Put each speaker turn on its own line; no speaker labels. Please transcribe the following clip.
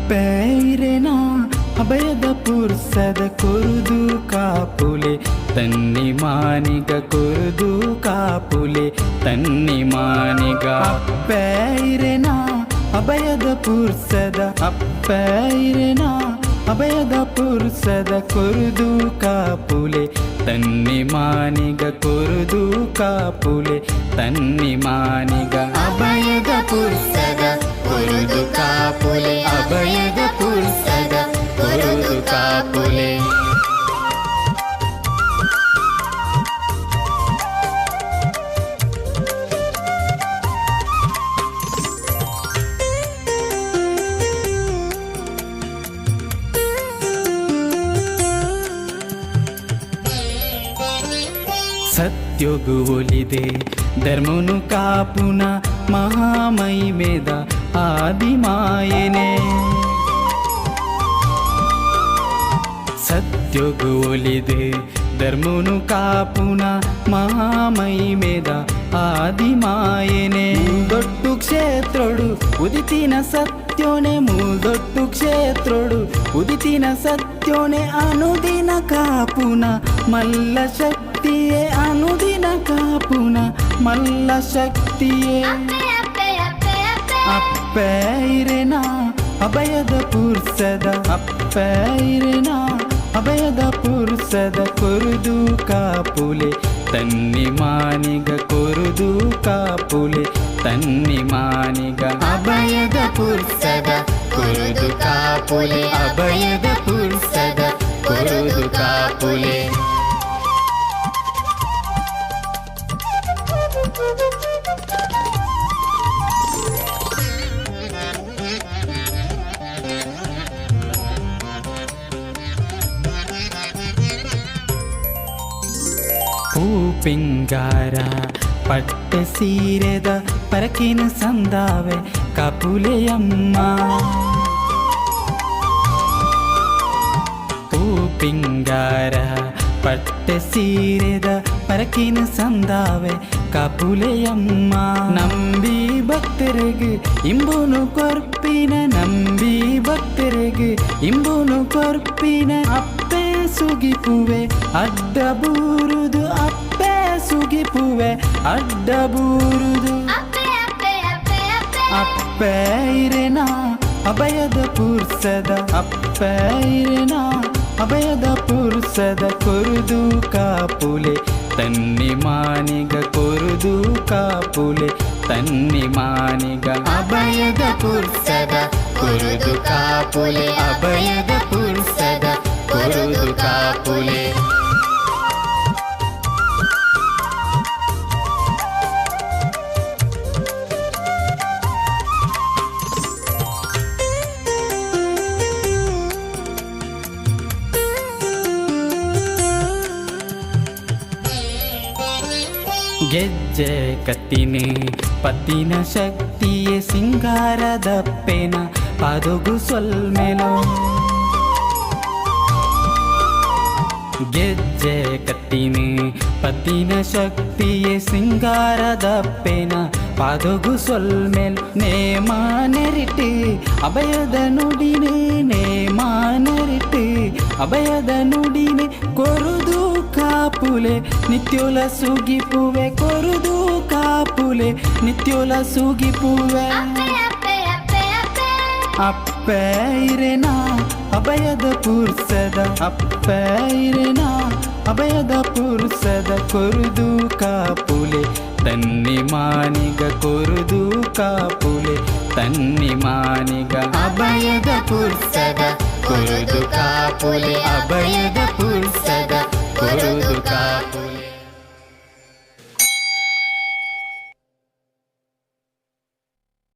ಅಪ್ಪೈರೆನ ಅಭಯದ ಪುರ್ಸದ ಕೊರುದು ಕಾಪುಲೆ ತನ್ನಿ ಮಾನಿಗ ಕೊರುದು ಕಾಪುಲೆ ತನ್ನಿ ಮಾನಿಗ ಅಪ್ಪೈರೆನ ಅಭಯದ ಪುರ್ಸದ ಅಪ್ಪೈರೆನ ಅಭಯದ ಪುರ್ಸದ ಕೊರುದು ಕಾಪುಲೆ ತನ್ನಿ ಮಾನಿಗ ಕೊರುದು ಕಾಪುಲೆ ತನ್ನಿ ಮಾನಿಗ
ಅಭಯದ ಪುರ್ಸದ ಕೊರುದು ಕಾಪುಲೆ ಅಭಯದ ಪುರ್ಸದ ಕೊರುದು ಕಾಪುಲೆ
ಸತ್ಯೊಗು ಒಲಿದೆ ಧರ್ಮನು ಕಾಪುನ ಮಹಾಮೈಮೇದ ಆದಿಮಾಯನೆ ಸತ್ಯೊಗು ಒಲಿದೆ ಧರ್ಮನು ಕಾಪುನ ಮಹಾಮೈಮೇದ ಆದಿಮಾಯನೆ ದೊಡ್ಡು ಕ್ಷೇತ್ರಡು ಉದಿತಿನ ಸತ್ಯೋನೆ ಮೂದೊಟ್ಟು ಕ್ಷೇತ್ರಡು ಉದಿತಿನ ಸತ್ಯೋನೆ ಅನುದಿನ ಕಾಪುನ ಮಲ್ಲ ಶಕ್ತಿಯೇ ಅನುದಿನ ಕಾಪುನ ಮಲ್ಲ ಶಕ್ತಿಯೇ ಅಪ್ಪೈರೆನ ಅಭಯದ ಪುರ್ಸದ ಅಪ್ಪೈರೆನ ಅಭಯದ ಪುರ್ಸದ ಕೊರುದು ಕಾಪುಲೆ ತನ್ನಿ ಮಾನಿಗ ಕೊರುದು ಕಾಪುಲೆ ತನ್ನಿ ಮಾನಿಗ
ಅಭಯದ ಪುರ್ಸದ ಕೊರುದು ಕಾಪುಲೆ ಅಭಯದ ಪುರ್ಸದ ಕೊರುದು ಕಾಪುಲೆ
ಪಿಂಗಾರ ಪಟ್ಟ ಸೀರೆದ ಪರಕಿನ ಸಂದಾವೆ ಕಾಪುಲೆಯಮ್ಮ ಪಿಂಗಾರ ಪಟ್ಟ ಸೀರೆದ ಪರಕಿನ ಸಂದಾವೆ ಕಾಪುಲೆಯಮ್ಮ ನಂಬಿ ಭಕ್ತರಿಗೆ ಇಂಬುನು ಕೊರ್ಪಿನ ನಂಬಿ ಭಕ್ತರಿಗೆ ಇಂಬುನು ಕೊರ್ಪಿನ ಅಪ್ಪೆ ಸುಗಿಪುವೆ ಅಡ್ಡ ಬೂರುದು ಅಪ್ಪೆ ಸುಗಿಪುವೆ ಅಡ್ಡ ಬೂರುದು ಅಪ್ಪೈರೆನ ಅಭಯದ ಪುರ್ಸದ ಅಪ್ಪೈರೆನ ಅಭಯದ ಪುರ್ಸದ ಕೊರುದು ಕಾಪುಲೆ ತನ್ನಿ ಮಾನಿಗ ಕೊರುದು ಕಾಪುಲೆ ತನ್ನಿ ಮಾನಿಗ
ಅಭಯದ ಪುರ್ಸದ ಕೊರುದು ಕಾಪುಲೆ ಅಭಯದ ಪುರ್ಸದ ಕೊರುದು ಕಾಪುಲೆ
ಗೆಜ್ಜೆ ಕತ್ತಿನೆ ಪತ್ತಿನ ಶಕ್ತಿಯೇ ಸಿಂಗಾರದಪ್ಪೆನ ಪಾದೊಗು ಸೊಲ್ಮೆಲೋ ಗೆಜ್ಜೆ ಕತ್ತಿನೆ ಪತ್ತಿನ ಶಕ್ತಿಯೇ ಸಿಂಗಾರದಪ್ಪೆನ ಪಾದೊಗು ಸೊಲ್ಮೆಲ್ ನೇಮಾನೆರಿಟ್ಟು ಅಭಯದ ನುಡಿನೆ ನೇಮಾನೆರಿಟ್ಟು ಅಭಯದ ನುಡಿನೆ ಕೊರುದು ಕಾಪುಲೆ ನಿತ್ಯೋಲ ಸುಗಿಪುವೆ ಕೊರುದು ಕಾಪುಲೆ ನಿತ್ಯೋಲ ಸುಗಿಪುವೆ ಅಪ್ಪೈರೆನ ಅಭಯದ ಪುರ್ಸದ ಅಪ್ಪೈರೆನ ಅಭಯದ ಪುರ್ಸದ ಕೊರುದು ಕಾಪುಲೆ ತನ್ನಿ ಮಾನಿಗ ಕೊರುದು ಕಾಪುಲೆ ತನ್ನಿ ಮಾನಿಗ
ಅಭಯದ ಪುರ್ಸದ ಕೊರುದು ಕಾಪುಲೆ ಅಭಯದ